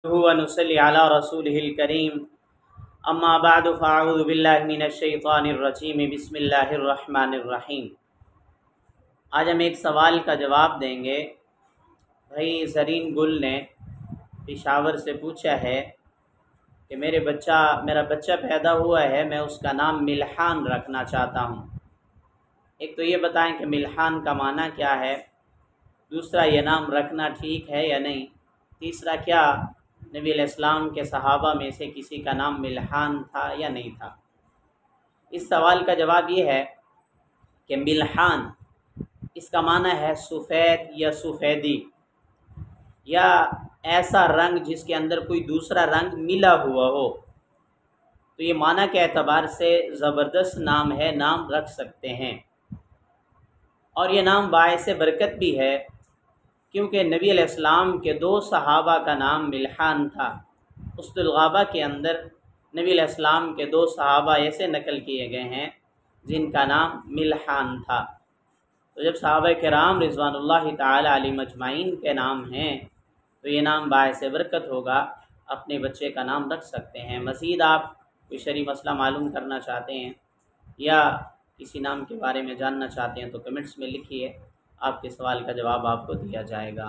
ونصلي على رسوله الكريم اما بعد فاعوذ بالله من الشیطان الرجیم بسم اللہ الرحمن الرحیم۔ آج ہم ایک سوال کا جواب دیں گے۔ بھائی زرین گل نے پشاور سے پوچھا ہے کہ میرا بچہ پیدا ہوا ہے، میں اس کا نام ملحان رکھنا چاہتا ہوں۔ ایک تو یہ بتائیں کہ ملحان کا معنی کیا ہے، دوسرا یہ نام رکھنا ٹھیک ہے یا نہیں، تیسرا کیا نبی علیہ السلام کے صحابہ میں سے کسی کا نام ملحان تھا یا نہیں تھا۔ اس سوال کا جواب یہ ہے کہ ملحان اس کا معنی ہے سفید یا سفیدی، یا ایسا رنگ جس کے اندر کوئی دوسرا رنگ ملا ہوا ہو۔ تو یہ معنی کے اعتبار سے زبردست نام ہے، نام رکھ سکتے ہیں، اور یہ نام باعث برکت بھی ہے، کیونکہ نبی علیہ السلام کے 2 صحابہ کا نام ملحان تھا۔ اسد الغابہ کے اندر نبی علیہ السلام کے 2 صحابہ ایسے نقل کیے گئے ہیں جن کا نام ملحان تھا۔ تو جب صحابہ کرام رضوان اللہ تعالی علیہم اجمعین کے نام ہیں تو یہ نام باعث برکت ہوگا، اپنے بچے کا نام رکھ سکتے ہیں۔ مزید آپ کوئی شرعی مسئلہ معلوم کرنا چاہتے ہیں یا کسی نام کے بارے میں جاننا چاہتے ہیں تو کمنٹس میں لکھیے، آپ کے سوال کا جواب آپ کو دیا جائے گا۔